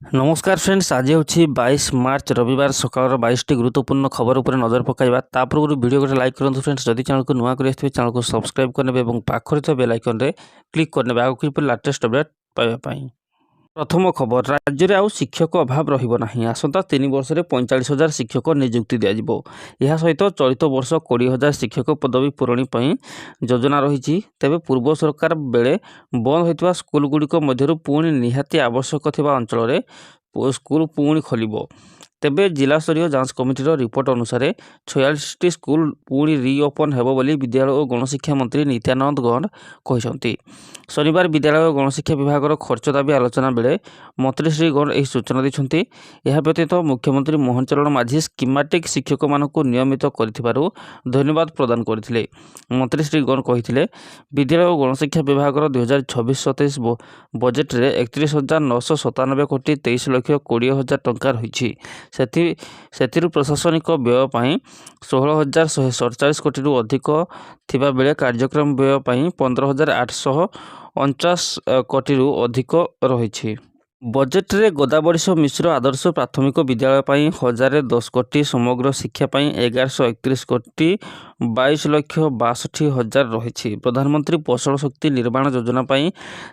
नमस्कार फ्रेंड्स, आज हूँ 22 मार्च रविवार सकाल 22टी गुरुत्वपूर्ण खबर उपर नजर पकाइबा। पूर्व वीडियो गोटे लाइक करूँ फ्रेंड्स। जदि चैनल को नुआ कर चैनल को सब्सक्राइब करने और पाखर बेल आइकन रे क्लिक करने आगे लेटेस्ट अपडेट पाइबा। प्रथम खबर, राज्य में आउ शिक्षक अभाव रही आसंता 3 वर्ष में 45,000 शिक्षक नियुक्ति दिज्व। यह सहित चलित वर्ष 20,000 शिक्षक पदवी पूरण योजना रही। तेज पूर्व सरकार बेले बंद होता स्कूलगुड़िक मध्य पुणी निहाती आवश्यक थिबा अंचल स्कूल पुणी खोल। तेबे जिला स्तरीय जांच कमिटीर रिपोर्ट अनुसार 46टी स्कूल पुणी रिओपन हेब बोली विद्यालय और गणशिक्षा मंत्री नित्यानंद गौड़ कहते। शनिवार विद्यालय और गणशिक्षा विभाग खर्च दाबी आलोचना बेले मंत्री श्री गौड़ यह सूचना देते। यह व्यतीत मुख्यमंत्री मोहन चरण माझी स्कीमेटिक शिक्षक मानक नियमित कर धन्यवाद प्रदान करते। मंत्री श्री गौड़ कहते विद्यालय और गणशिक्षा विभाग 2026-27 बजेट में 31,997 कोटी 23,20,000 टंका रही। प्रशासनिक व्यय 16,147 कोटी अधिक थिबा बेले कार्यक्रम व्यय 15,849 कोटी अधिक रही। बजेट रे गोदावरीश मिश्र आदर्श प्राथमिक विद्यालय 1,010 कोटी, समग्र शिक्षा 1,131 कोटी 22,62,000 रही। प्रधानमंत्री पोषण शक्ति निर्माण योजना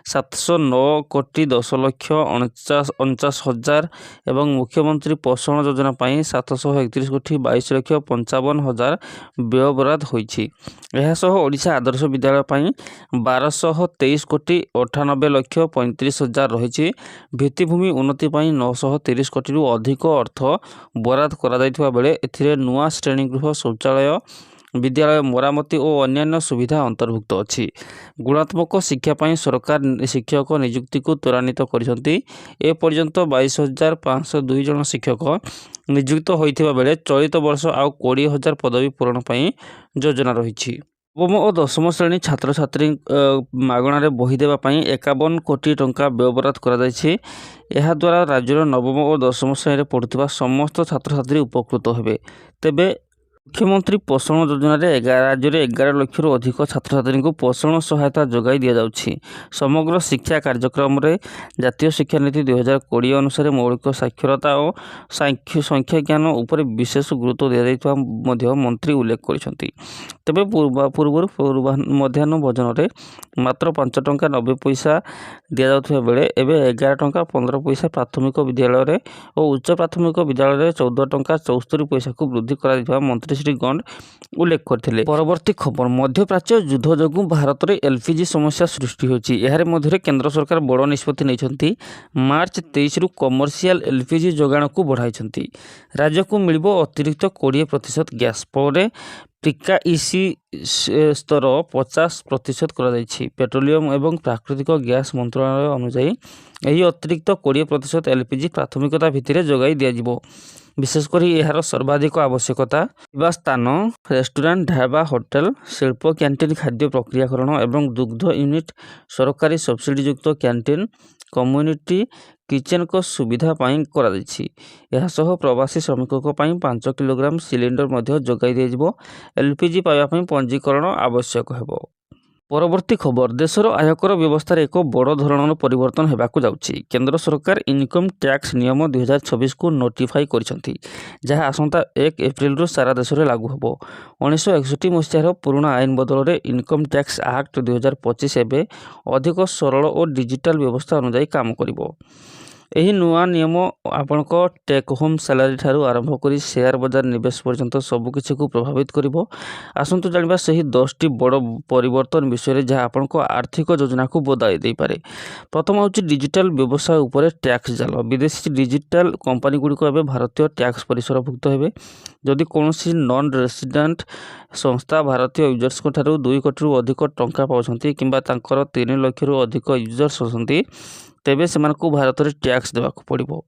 709 कोटी 10,49,000 एवं मुख्यमंत्री पोषण योजना 731 कोटी 22,55,000 व्ययबराद होईछि। एहासह ओडिशा आदर्श विद्यालय 1,223 कोटी 98,35,000 रही। भित्तिभूमि उन्नति 930 कोटी अधिक अर्थ बराद करा बेले एथिरे नुआ श्रेणीगृह, शौचालय, विद्यालय मरामती और अन्यान्य सुविधा अंतर्भुक्त अछि। गुणात्मक शिक्षा सरकार शिक्षक नियुक्ति को त्वरान्वित करिसंती। ए पर्यंत 22,502 जन शिक्षक नियुक्त होइथिबा बेले चलित वर्ष आउ 20,000 पदवी पूरण योजना रही। नवम और दशम श्रेणी छात्र छात्री मागणार बही देवा 51 कोटी टंका व्ययबराद द्वारा राज्यर नवम और दशम श्रेणी पढ़ुवा समस्त छात्र छात्री उपकृत हेबे। तेबे मुख्यमंत्री पोषण योजना राज्य में 11 लाख अधिक छात्र छात्री को पोषण सहायता जोगाई दि जाउछि। समग्र शिक्षा कार्यक्रम रे जातीय शिक्षा नीति 2020 अनुसार मौलिक साक्षरता और संख्या ज्ञान उपर विशेष गुरुत्व दिया मंत्री उल्लेख करछंती। तेबे पूर्व मध्याह्न भोजन रे मात्र 5 टंका 90 पैसा दि जाउथबा बेले एबे 11 टंका 15 पैसा प्राथमिक विद्यालय रे और उच्च प्राथमिक विद्यालय रे 14 टंका 74 पैसा को वृद्धि करा मंत्री श्री गौड़ उल्लेख करथिले। परवर्ती खबर, मध्यप्राच्य युद्ध जोगु भारत में एलपीजी समस्या सृष्टि होछि। एहारे मध्य केंद्र सरकार बड़ निष्पत्ति नैछंती। मार्च 23 रु कमर्शियल एलपीजी जोगाण को बढ़ाइछंती। राज्य को मिलिबो अतिरिक्त 20% गैस पर टीका इसी स्तर 50% कर पेट्रोलियम एवं प्राकृतिक गैस मंत्रालय अनुसार यही अतिरिक्त 20% एलपीजी प्राथमिकता भित्तिरे जोगाई दिया। विशेषकर यार सर्वाधिक आवश्यकता स्थान रेस्टोरेंट, ढाबा, होटेल, शिल्प, कैंटीन, खाद्य प्रक्रियाकरण एवं दुग्ध यूनिट, सरकारी सब्सिडीयुक्त कैंटीन, कम्युनिटी किचेन को सुविधा कर प्रवासी श्रमिकों 5 किलोग्राम सिलिंडर जोगाई दिया। एलपीजी पाइबा पंजीकरण आवश्यक हेबो। परवर्ती खबर, देशर आयकर व्यवस्था एक बड़ धरणर परिवर्तन होगाक जाउछि। केंद्र सरकार इनकम टैक्स नियम 2026 को नोटिफाई करिसंती, जहाँ आसंता 1 एप्रिल रु सारा देश में लागू हेबो। 1961 मसीहार पुराना आईन बदल में इनकम टैक्स एक्ट 2025 एवं अधिक सरल और डिजिटल व्यवस्था अनुसार काम करिबो। यही नुआ नियम आपणक टेक होम सैलरी ठारू आरंभ करी शेयर बाजार निवेश पर्यंत सबकिछि को प्रभावित करिबो। आसंतु जानिबा सही 10टी बड़ परिवर्तन विषय जहाँ आपणक आर्थिक योजना को बदलाई दे पारे। प्रथम होछि डिजिटल व्यवसाय उपरे टैक्स जाल। विदेशी डिजिटल कंपनी गुड़िक एवं भारतीय टैक्स परिसरभुक्त हेबे। जदि कौनसी नॉन रेसिडेंट संस्था भारतीय यूजर्स को ठारू 2 कोटी रु अधिक टंका पाउछंती किंबा तांकर 3 लाख रु अधिक यूजर्स अछंती, तेबे सेमान को भारत में टैक्स देवाक पड़िबो।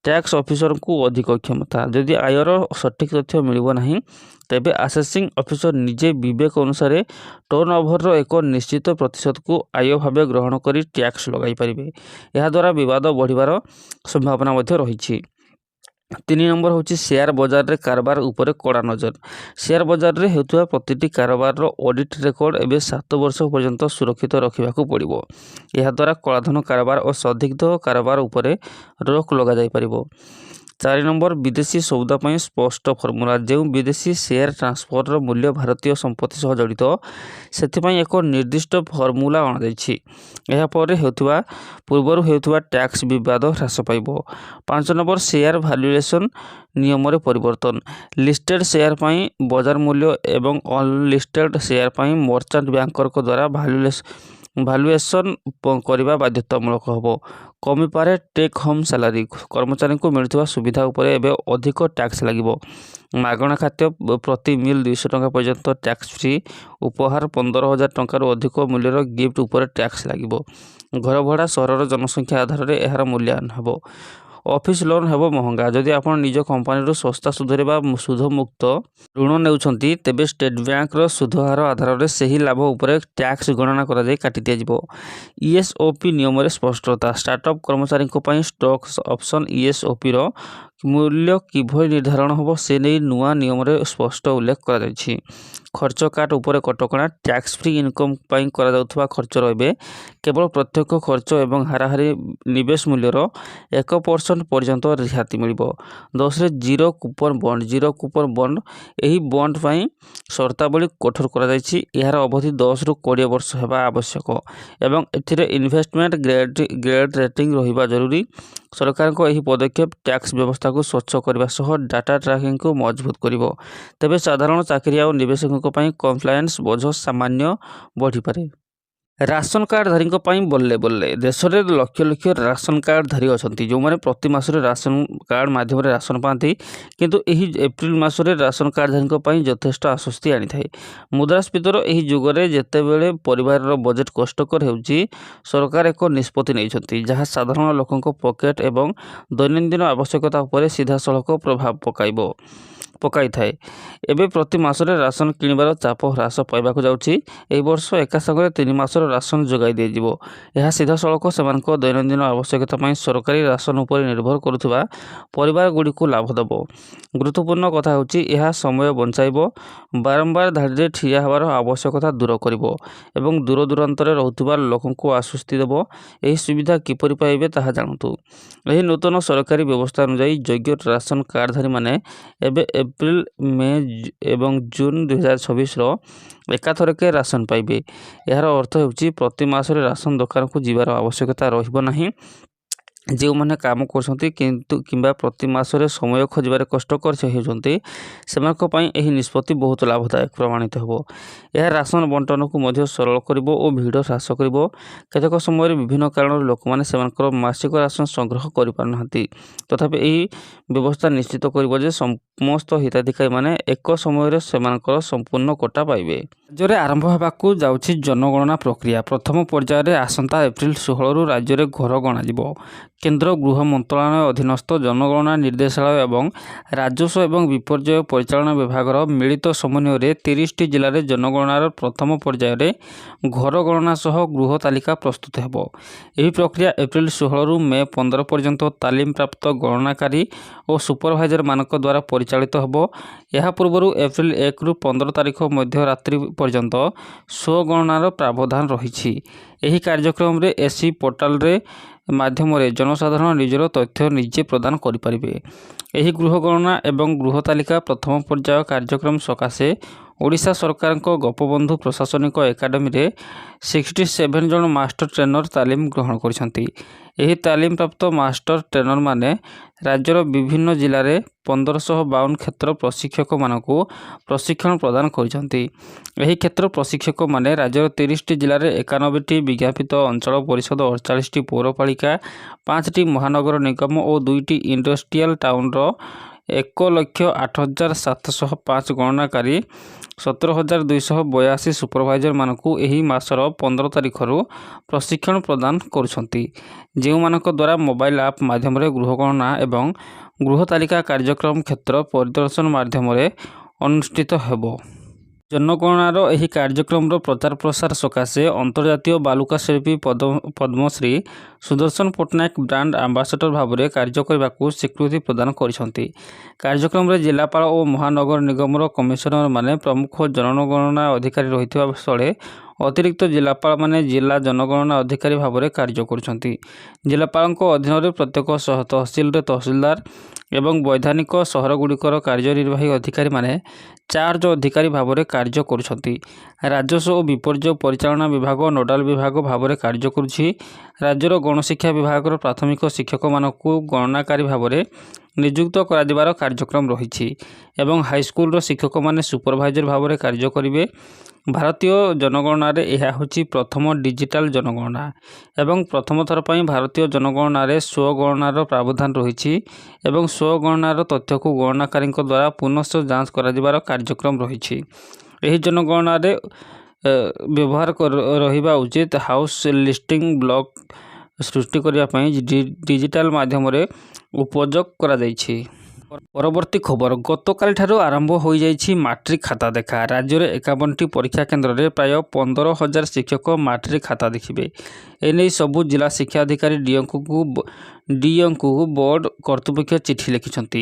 टैक्स ऑफिसर को अधिक क्षमता। जदि आयर सठिक तथ्य मिलिबो नाही, तेबे असेसिंग ऑफिसर निजे विवेक अनुसार टर्नओवर एक निश्चित प्रतिशत को आय भाव ग्रहण करी टैक्स लगाई पारिबे। यह द्वारा विवाद बढ़िबार संभावना रही। ତିନି ନମ୍ବର ହେଉଛି ସେୟାର ବଜାରରେ କାରବାର ଉପରେ କଡ଼ା ନଜର। ସେୟାର ବଜାରରେ ହେଉଥିବା ପ୍ରତିଟି କାରବାରର ଅଡ଼ିଟ୍ ରେକର୍ଡ ଏବେ 7 ବର୍ଷ ପର୍ଯ୍ୟନ୍ତ ସୁରକ୍ଷିତ ରଖିବାକୁ ପଡ଼ିବ। ଏହାଦ୍ୱାରା କଳାଧନ କାରବାର ଓ ସନ୍ଦିଗ୍ଧ କାରବାର ଉପରେ ରୋକ ଲଗାଯାଇପାରିବ। 4 ନମ୍ବର ବିଦେଶୀ ସଉଦା ପାଇଁ ସ୍ପଷ୍ଟ ଫର୍ମୁଲା। ଯେଉଁ ବିଦେଶୀ ସେୟାର ଟ୍ରାନ୍ସଫରର ମୂଲ୍ୟ ଭାରତୀୟ ସମ୍ପତ୍ତି ସହ ଜଡ଼ିତ, ସେଥିପାଇଁ ଏକ ନିର୍ଦ୍ଦିଷ୍ଟ ଫର୍ମୁଲା ଅଣାଯାଇଛି। ଏହାପରେ ପୂର୍ବରୁ ହେଉଥିବା ଟ୍ୟାକ୍ସ ବିବାଦ ହ୍ରାସ ପାଇବ। 5 ନମ୍ବର ସେୟାର ଭାଲ୍ୟୁଏସନ୍ ନିୟମରେ ପରିବର୍ତ୍ତନ। ଲିଷ୍ଟେଡ୍ ସେୟାର ପାଇଁ ବଜାର ମୂଲ୍ୟ ଏବଂ ଅନଲିଷ୍ଟେଡ୍ ସେୟାର ପାଇଁ ମର୍ଚାଣ୍ଟ ବ୍ୟାଙ୍କରଙ୍କ ଦ୍ୱାରା ଭାଲ୍ୟୁଏସନ୍ କରିବା ବାଧ୍ୟତାମୂଳକ ହେବ। କମିପାରେ ଟେକ୍ ହୋମ୍ ସାଲାରୀ। କର୍ମଚାରୀଙ୍କୁ ମିଳୁଥିବା ସୁବିଧା ଉପରେ ଏବେ ଅଧିକ ଟ୍ୟାକ୍ସ ଲାଗିବ। ମାଗଣା ଖାଦ୍ୟ ପ୍ରତି ମିଲ୍ 200 ଟଙ୍କା ପର୍ଯ୍ୟନ୍ତ ଟ୍ୟାକ୍ସ ଫ୍ରି। ଉପହାର 15,000 ଟଙ୍କାରୁ ଅଧିକ ମୂଲ୍ୟର ଗିଫ୍ଟ ଉପରେ ଟ୍ୟାକ୍ସ ଲାଗିବ। ଘର ଭଡ଼ା ସହରର ଜନସଂଖ୍ୟା ଆଧାରରେ ଏହାର ମୂଲ୍ୟାୟନ ହେବ। ଅଫିସ୍ ଲୋନ୍ ହେବ ମହଙ୍ଗା। ଯଦି ଆପଣ ନିଜ କମ୍ପାନୀରୁ ଶସ୍ତା ସୁଧରେ ବା ସୁଧମୁକ୍ତ ଋଣ ନେଉଛନ୍ତି, ତେବେ ଷ୍ଟେଟ୍ ବ୍ୟାଙ୍କର ସୁଧ ହାର ଆଧାରରେ ସେହି ଲାଭ ଉପରେ ଟ୍ୟାକ୍ସ ଗଣନା କରାଯାଇ କାଟି ଦିଆଯିବ। ESOP ନିୟମରେ ସ୍ପଷ୍ଟତା। ଷ୍ଟାର୍ଟଅପ୍ କର୍ମଚାରୀଙ୍କ ପାଇଁ ଷ୍ଟକ୍ ଅପସନ୍ ESOPର ମୂଲ୍ୟ କିଭଳି ନିର୍ଦ୍ଧାରଣ ହେବ ସେ ନେଇ ନୂଆ ନିୟମରେ ସ୍ପଷ୍ଟ ଉଲ୍ଲେଖ କରାଯାଇଛି। ଖର୍ଚ୍ଚ କାଟ ଉପରେ କଟକଣା। ଟ୍ୟାକ୍ସ ଫ୍ରି ଇନକମ୍ ପାଇଁ କରାଯାଉଥିବା ଖର୍ଚ୍ଚର ଏବେ କେବଳ ପ୍ରତ୍ୟକ୍ଷ ଖର୍ଚ୍ଚ ଏବଂ ହାରାହାରି ନିବେଶ ମୂଲ୍ୟର 1% ପର୍ଯ୍ୟନ୍ତ ରିହାତି ମିଳିବ। 10ରେ zero coupon bond. Zero coupon bond. ଏହି ବଣ୍ଡ ପାଇଁ ସର୍ତ୍ତାବଳୀ କଠୋର କରାଯାଇଛି। ଏହାର ଅବଧି 10ରୁ 20 ବର୍ଷ ହେବା ଆବଶ୍ୟକ ଏବଂ ଏଥିରେ ଇନଭେଷ୍ଟମେଣ୍ଟ ଗ୍ରେଡ୍ ରେଟିଂ ରହିବା ଜରୁରୀ। ସରକାରଙ୍କ ଏହି ପଦକ୍ଷେପ ଟ୍ୟାକ୍ସ ବ୍ୟବସ୍ଥାକୁ ସ୍ୱଚ୍ଛ କରିବା ସହ ଡାଟା ଟ୍ରାକିଂକୁ ମଜବୁତ କରିବ। ତେବେ ସାଧାରଣ ଚାକିରିଆ ଓ ନିବେଶକଙ୍କ ପାଇଁ କମ୍ପ୍ଲାଏନ୍ସ ବୋଝ ସାମାନ୍ୟ ବଢ଼ିପାରେ। ରାସନ କାର୍ଡଧାରୀଙ୍କ ପାଇଁ ବଲ୍ଲେ ବଲ୍ଲେ। ଦେଶରେ ଲକ୍ଷ ଲକ୍ଷ ରାସନ କାର୍ଡଧାରୀ ଅଛନ୍ତି, ଯେଉଁମାନେ ପ୍ରତି ମାସରେ ରାସନ କାର୍ଡ ମାଧ୍ୟମରେ ରାସନ ପାଆନ୍ତି। କିନ୍ତୁ ଏହି ଏପ୍ରିଲ ମାସରେ ରାସନ କାର୍ଡଧାରୀଙ୍କ ପାଇଁ ଯଥେଷ୍ଟ ଆଶ୍ୱସ୍ତି ଆଣିଥାଏ। ମୁଦ୍ରାସ୍ଫୀତିର ଏହି ଯୁଗରେ ଯେତେବେଳେ ପରିବାରର ବଜେଟ୍ କଷ୍ଟକର ହେଉଛି, ସରକାର ଏକ ନିଷ୍ପତ୍ତି ନେଇଛନ୍ତି, ଯାହା ସାଧାରଣ ଲୋକଙ୍କ ପକେଟ୍ ଏବଂ ଦୈନନ୍ଦିନ ଆବଶ୍ୟକତା ଉପରେ ସିଧାସଳଖ ପ୍ରଭାବ ପକାଇଥାଏ। ଏବେ ପ୍ରତି ମାସରେ ରାସନ କିଣିବାର ଚାପ ହ୍ରାସ ପାଇବାକୁ ଯାଉଛି। ଏହି ବର୍ଷ ଏକା ସାଙ୍ଗରେ 3 ମାସର ରାସନ ଯୋଗାଇ ଦିଆଯିବ। ଏହା ସିଧାସଳଖ ସେମାନଙ୍କ ଦୈନନ୍ଦିନ ଆବଶ୍ୟକତା ପାଇଁ ସରକାରୀ ରାସନ ଉପରେ ନିର୍ଭର କରୁଥିବା ପରିବାରଗୁଡ଼ିକୁ ଲାଭ ଦେବ। ଗୁରୁତ୍ୱପୂର୍ଣ୍ଣ କଥା ହେଉଛି, ଏହା ସମୟ ବଞ୍ଚାଇବ, ବାରମ୍ବାର ଧାଡ଼ିରେ ଠିଆ ହେବାର ଆବଶ୍ୟକତା ଦୂର କରିବ ଏବଂ ଦୂରଦୂରାନ୍ତରେ ରହୁଥିବା ଲୋକଙ୍କୁ ଆଶ୍ୱସ୍ତି ଦେବ। ଏହି ସୁବିଧା କିପରି ପାଇବେ ତାହା ଜାଣନ୍ତୁ। ଏହି ନୂତନ ସରକାରୀ ବ୍ୟବସ୍ଥା ଅନୁଯାୟୀ ଯୋଗ୍ୟ ରାସନ କାର୍ଡଧାରୀମାନେ ଏବେ ଏପ୍ରିଲ, ମେ ଏବଂ ଜୁନ 2026ର ଏକାଥରକେ ରାସନ ପାଇବେ। ଏହାର ଅର୍ଥ ହେଉଛି ପ୍ରତି ମାସରେ ରାସନ ଦୋକାନକୁ ଯିବାର ଆବଶ୍ୟକତା ରହିବ ନାହିଁ। ଯେଉଁମାନେ କାମ କରୁଛନ୍ତି କିମ୍ବା ପ୍ରତି ମାସରେ ସମୟ ଖୋଜିବାରେ କଷ୍ଟକର ହେଉଛନ୍ତି, ସେମାନଙ୍କ ପାଇଁ ଏହି ନିଷ୍ପତ୍ତି ବହୁତ ଲାଭଦାୟକ ପ୍ରମାଣିତ ହେବ। ଏହା ରାସନ ବଣ୍ଟନକୁ ମଧ୍ୟ ସରଳ କରିବ ଓ ଭିଡ଼ ହ୍ରାସ କରିବ। କେତେକ ସମୟରେ ବିଭିନ୍ନ କାରଣରୁ ଲୋକମାନେ ସେମାନଙ୍କର ମାସିକ ରାସନ ସଂଗ୍ରହ କରିପାରୁନାହାନ୍ତି। ତଥାପି ଏହି ବ୍ୟବସ୍ଥା ନିଶ୍ଚିତ କରିବ ଯେ ସମସ୍ତ ହିତାଧିକାରୀମାନେ ଏକ ସମୟରେ ସେମାନଙ୍କର ସମ୍ପୂର୍ଣ୍ଣ କୋଟା ପାଇବେ। ରାଜ୍ୟରେ ଆରମ୍ଭ ହେବାକୁ ଯାଉଛି ଜନଗଣନା ପ୍ରକ୍ରିୟା। ପ୍ରଥମ ପର୍ଯ୍ୟାୟରେ ଆସନ୍ତା ଏପ୍ରିଲ 16ରୁ ରାଜ୍ୟରେ ଘର ଗଣାଯିବ। କେନ୍ଦ୍ର ଗୃହ ମନ୍ତ୍ରଣାଳୟ ଅଧୀନସ୍ଥ ଜନଗଣନା ନିର୍ଦ୍ଦେଶାଳୟ ଏବଂ ରାଜସ୍ୱ ଏବଂ ବିପର୍ଯ୍ୟୟ ପରିଚାଳନା ବିଭାଗର ମିଳିତ ସମନ୍ୱୟରେ 30ଟି ଜିଲ୍ଲାରେ ଜନଗଣନାର ପ୍ରଥମ ପର୍ଯ୍ୟାୟରେ ଘର ଗଣନା ସହ ଗୃହ ତାଲିକା ପ୍ରସ୍ତୁତ ହେବ। ଏହି ପ୍ରକ୍ରିୟା ଏପ୍ରିଲ 16ରୁ ମେ 15 ପର୍ଯ୍ୟନ୍ତ ତାଲିମପ୍ରାପ୍ତ ଗଣନାକାରୀ ଓ ସୁପରଭାଇଜରମାନଙ୍କ ଦ୍ୱାରା ପରିଚାଳିତ ହେବ। ଏହା ପୂର୍ବରୁ ଏପ୍ରିଲ 1ରୁ 15 ତାରିଖ ମଧ୍ୟରାତ୍ରି ପର୍ଯ୍ୟନ୍ତ ସ୍ୱଗଣନାର ପ୍ରାବଧାନ ରହିଛି। ଏହି କାର୍ଯ୍ୟକ୍ରମରେ ଏସି ପୋର୍ଟାଲରେ ମାଧ୍ୟମରେ ଜନସାଧାରଣ ନିଜର ତଥ୍ୟ ନିଜେ ପ୍ରଦାନ କରିପାରିବେ। ଏହି ଗୃହ ଗଣନା ଏବଂ ଗୃହ ତାଲିକା ପ୍ରଥମ ପର୍ଯ୍ୟାୟ କାର୍ଯ୍ୟକ୍ରମ ସକାଶେ ଓଡ଼ିଶା ସରକାରଙ୍କ ଗୋପବନ୍ଧୁ ପ୍ରଶାସନିକ ଏକାଡେମୀରେ 67 ଜଣ ମାଷ୍ଟର ଟ୍ରେନର ତାଲିମ ଗ୍ରହଣ କରିଛନ୍ତି। ଏହି ତାଲିମପ୍ରାପ୍ତ ମାଷ୍ଟର ଟ୍ରେନରମାନେ ରାଜ୍ୟର ବିଭିନ୍ନ ଜିଲ୍ଲାରେ 1552 କ୍ଷେତ୍ର ପ୍ରଶିକ୍ଷକମାନଙ୍କୁ ପ୍ରଶିକ୍ଷଣ ପ୍ରଦାନ କରିଛନ୍ତି। ଏହି କ୍ଷେତ୍ର ପ୍ରଶିକ୍ଷକମାନେ ରାଜ୍ୟର 30ଟି ଜିଲ୍ଲାରେ 91ଟି ବିଜ୍ଞାପିତ ଅଞ୍ଚଳ ପରିଷଦ, 48ଟି ପୌରପାଳିକା, 5ଟି ମହାନଗର ନିଗମ ଓ 2ଟି ଇଣ୍ଡଷ୍ଟ୍ରିଆଲ ଟାଉନର 1,08,705 ଗଣନାକାରୀ, 17,282 ସୁପରଭାଇଜରମାନଙ୍କୁ ଏହି ମାସର 15 ତାରିଖରୁ ପ୍ରଶିକ୍ଷଣ ପ୍ରଦାନ କରୁଛନ୍ତି, ଯେଉଁମାନଙ୍କ ଦ୍ୱାରା ମୋବାଇଲ ଆପ୍ ମାଧ୍ୟମରେ ଗୃହ ଗଣନା ଏବଂ ଗୃହ ତାଲିକା କାର୍ଯ୍ୟକ୍ରମ କ୍ଷେତ୍ର ପରିଦର୍ଶନ ମାଧ୍ୟମରେ ଅନୁଷ୍ଠିତ ହେବ। जनगणनार ଏହି କାର୍ଯ୍ୟକ୍ରମର ପ୍ରଚାର ପ୍ରସାର ସକାଶେ ଅନ୍ତର୍ଜାତୀୟ ବାଲୁକା ଶିଳ୍ପୀ ପଦ୍ମଶ୍ରୀ ସୁଦର୍ଶନ ପଟ୍ଟନାୟକ ବ୍ରାଣ୍ଡ ଆମ୍ବାସଡର ଭାବରେ କାର୍ଯ୍ୟ କରିବାକୁ ସ୍ୱୀକୃତି ପ୍ରଦାନ କରିଛନ୍ତି। କାର୍ଯ୍ୟକ୍ରମରେ ଜିଲ୍ଲାପାଳ ଓ ମହାନଗର ନିଗମର କମିଶନରମାନେ ପ୍ରମୁଖ ଜନଗଣନା ଅଧିକାରୀ ରହିଥିବା ସ୍ଥଳେ ଅତିରିକ୍ତ ଜିଲ୍ଲାପାଳମାନେ ଜିଲ୍ଲା ଜନଗଣନା ଅଧିକାରୀ ଭାବରେ କାର୍ଯ୍ୟ କରୁଛନ୍ତି। ଜିଲ୍ଲାପାଳଙ୍କ ଅଧୀନରେ ପ୍ରତ୍ୟେକ ତହସିଲରେ ତହସିଲଦାର ଏବଂ ବୈଧାନିକ ସହରଗୁଡ଼ିକର କାର୍ଯ୍ୟନିର୍ବାହୀ ଅଧିକାରୀମାନେ ଚାର୍ଜ ଅଧିକାରୀ ଭାବରେ କାର୍ଯ୍ୟ କରୁଛନ୍ତି। ରାଜସ୍ୱ ଓ ବିପର୍ଯ୍ୟୟ ପରିଚାଳନା ବିଭାଗ ନୋଡାଲ ବିଭାଗ ଭାବରେ କାର୍ଯ୍ୟ କରୁଛି। ରାଜ୍ୟର ଗଣଶିକ୍ଷା ବିଭାଗର ପ୍ରାଥମିକ ଶିକ୍ଷକମାନଙ୍କୁ ଗଣନାକାରୀ ଭାବରେ ନିଯୁକ୍ତ କରାଯିବାର କାର୍ଯ୍ୟକ୍ରମ ରହିଛି ଏବଂ ହାଇସ୍କୁଲର ଶିକ୍ଷକମାନେ ସୁପରଭାଇଜର ଭାବରେ କାର୍ଯ୍ୟ କରିବେ। ଭାରତୀୟ ଜନଗଣନାରେ ଏହା ହେଉଛି ପ୍ରଥମ ଡିଜିଟାଲ ଜନଗଣନା ଏବଂ ପ୍ରଥମ ଥର ପାଇଁ ଭାରତୀୟ ଜନଗଣନାରେ ସ୍ୱଗଣନାର ପ୍ରାବଧାନ ରହିଛି ଏବଂ ସ୍ୱଗଣନାର ତଥ୍ୟକୁ ଗଣନାକାରୀଙ୍କ ଦ୍ୱାରା ପୁନଃ ଯାଞ୍ଚ କରାଯିବାର କାର୍ଯ୍ୟକ୍ରମ ରହିଛି। ଏହି ଜନଗଣନାରେ ବ୍ୟବହାର ରହିବା ଉଚିତ ହାଉସ୍ ଲିଷ୍ଟିଂ ବ୍ଲକ ସୃଷ୍ଟି କରିବା ପାଇଁ ଡିଜିଟାଲ ମାଧ୍ୟମରେ ଉପଯୋଗ କରାଯାଇଛି। ପରବର୍ତ୍ତୀ ଖବର ଗତକାଲିଠାରୁ ଆରମ୍ଭ ହୋଇଯାଇଛି ମାଟ୍ରିକ ଖାତା ଦେଖା। ରାଜ୍ୟରେ 51ଟି ପରୀକ୍ଷା କେନ୍ଦ୍ରରେ ପ୍ରାୟ 15,000 ଶିକ୍ଷକ ମାଟ୍ରିକ ଖାତା ଦେଖିବେ। ଏନେଇ ସବୁ ଜିଲ୍ଲା ଶିକ୍ଷା ଅଧିକାରୀ ଡିଓଙ୍କୁ ବୋର୍ଡ କର୍ତ୍ତୃପକ୍ଷ ଚିଠି ଲେଖିଛନ୍ତି।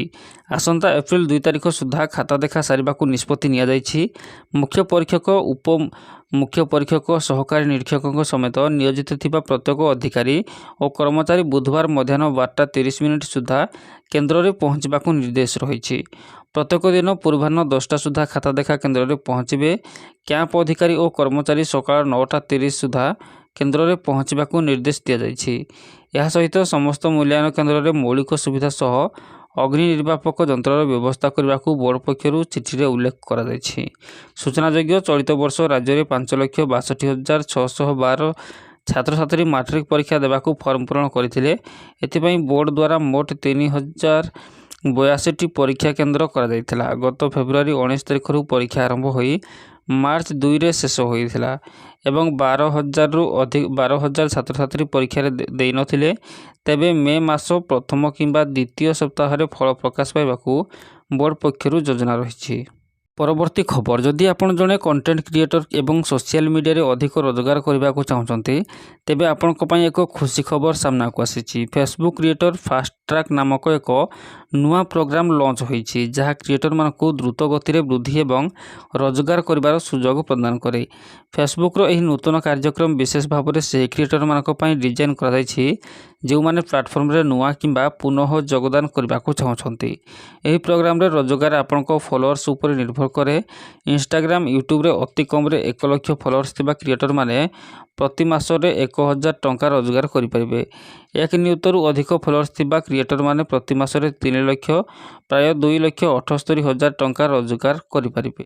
ଆସନ୍ତା ଏପ୍ରିଲ 2 ତାରିଖ ସୁଦ୍ଧା ଖାତା ଦେଖା ସାରିବାକୁ ନିଷ୍ପତ୍ତି ନିଆଯାଇଛି। ମୁଖ୍ୟ ପରୀକ୍ଷକ ମୁଖ୍ୟ ପରୀକ୍ଷକ ସହକାରୀ ନିରୀକ୍ଷକଙ୍କ ସମେତ ନିୟୋଜିତ ଥିବା ପ୍ରତ୍ୟେକ ଅଧିକାରୀ ଓ କର୍ମଚାରୀ ବୁଧବାର ମଧ୍ୟାହ୍ନ 12:30 ସୁଦ୍ଧା କେନ୍ଦ୍ରରେ ପହଞ୍ଚିବାକୁ ନିର୍ଦ୍ଦେଶ ରହିଛି। ପ୍ରତ୍ୟେକ ଦିନ ପୂର୍ବାହ୍ନ 10ଟା ସୁଦ୍ଧା ଖାତା ଦେଖା କେନ୍ଦ୍ରରେ ପହଞ୍ଚିବେ। କ୍ୟାମ୍ପ ଅଧିକାରୀ ଓ କର୍ମଚାରୀ ସକାଳ 9:30 ସୁଦ୍ଧା କେନ୍ଦ୍ରରେ ପହଞ୍ଚିବାକୁ ନିର୍ଦ୍ଦେଶ ଦିଆଯାଇଛି। ଏହା ସହିତ ସମସ୍ତ ମୂଲ୍ୟାୟନ କେନ୍ଦ୍ରରେ ମୌଳିକ ସୁବିଧା ସହ ଅଗ୍ନି ନିର୍ବାପକ ଯନ୍ତ୍ରର ବ୍ୟବସ୍ଥା କରିବାକୁ ବୋର୍ଡ ପକ୍ଷରୁ ଚିଠିରେ ଉଲ୍ଲେଖ କରାଯାଇଛି। ସୂଚନାଯୋଗ୍ୟ ଚଳିତ ବର୍ଷ ରାଜ୍ୟରେ 5,62,612 ଛାତ୍ରଛାତ୍ରୀ ମାଟ୍ରିକ ପରୀକ୍ଷା ଦେବାକୁ ଫର୍ମ ପୂରଣ କରିଥିଲେ। ଏଥିପାଇଁ ବୋର୍ଡ ଦ୍ୱାରା ମୋଟ 3,082ଟି ପରୀକ୍ଷା କେନ୍ଦ୍ର କରାଯାଇଥିଲା। ଗତ ଫେବୃଆରୀ 19 ତାରିଖରୁ ପରୀକ୍ଷା ଆରମ୍ଭ ହୋଇ ମାର୍ଚ୍ଚ 2ରେ ଶେଷ ହୋଇଥିଲା ଏବଂ 12,000 ଛାତ୍ରଛାତ୍ରୀ ପରୀକ୍ଷାରେ ଦେଇନଥିଲେ। ତେବେ ମେ ମାସ ପ୍ରଥମ କିମ୍ବା ଦ୍ୱିତୀୟ ସପ୍ତାହରେ ଫଳ ପ୍ରକାଶ ପାଇବାକୁ ବୋର୍ଡ ପକ୍ଷରୁ ଯୋଜନା ରହିଛି। ପରବର୍ତ୍ତୀ ଖବର ଯଦି ଆପଣ ଜଣେ କଣ୍ଟେଣ୍ଟ କ୍ରିଏଟର ଏବଂ ସୋସିଆଲ ମିଡ଼ିଆରେ ଅଧିକ ରୋଜଗାର କରିବାକୁ ଚାହୁଁଛନ୍ତି ତେବେ ଆପଣଙ୍କ ପାଇଁ ଏକ ଖୁସି ଖବର ସାମ୍ନାକୁ ଆସିଛି। ଫେସବୁକ୍ କ୍ରିଏଟର ଫାଷ୍ଟ ଟ୍ରାକ୍ ନାମକ ଏକ ନୂଆ ପ୍ରୋଗ୍ରାମ ଲଞ୍ଚ ହୋଇଛି ଯାହା କ୍ରିଏଟରମାନଙ୍କୁ ଦ୍ରୁତ ଗତିରେ ବୃଦ୍ଧି ଏବଂ ରୋଜଗାର କରିବାର ସୁଯୋଗ ପ୍ରଦାନ କରେ। ଫେସବୁକ୍ର ଏହି ନୂତନ କାର୍ଯ୍ୟକ୍ରମ ବିଶେଷ ଭାବରେ ସେହି କ୍ରିଏଟରମାନଙ୍କ ପାଇଁ ଡିଜାଇନ୍ କରାଯାଇଛି ଯେଉଁମାନେ ପ୍ଲାଟଫର୍ମରେ ନୂଆ କିମ୍ବା ପୁନଃ ଯୋଗଦାନ କରିବାକୁ ଚାହୁଁଛନ୍ତି। ଏହି ପ୍ରୋଗ୍ରାମରେ ରୋଜଗାର ଆପଣଙ୍କ ଫଲୋଅର୍ସ ଉପରେ ନିର୍ଭର କରେ। ଇନଷ୍ଟାଗ୍ରାମ ୟୁଟ୍ୟୁବରେ ଅତି କମରେ 1 ଲକ୍ଷ ଫଲୋଅର୍ସ ଥିବା କ୍ରିଏଟରମାନେ ପ୍ରତି ମାସରେ 1,000 ଟଙ୍କା ରୋଜଗାର କରିପାରିବେ। 1 ନିୟୁତରୁ ଅଧିକ ଫଲୋଅର୍ସ ଥିବା କ୍ରିଏଟରମାନେ ପ୍ରତି ମାସରେ 3 ଲକ୍ଷ ପ୍ରାୟ 2,78,000 ଟଙ୍କା ରୋଜଗାର କରିପାରିବେ।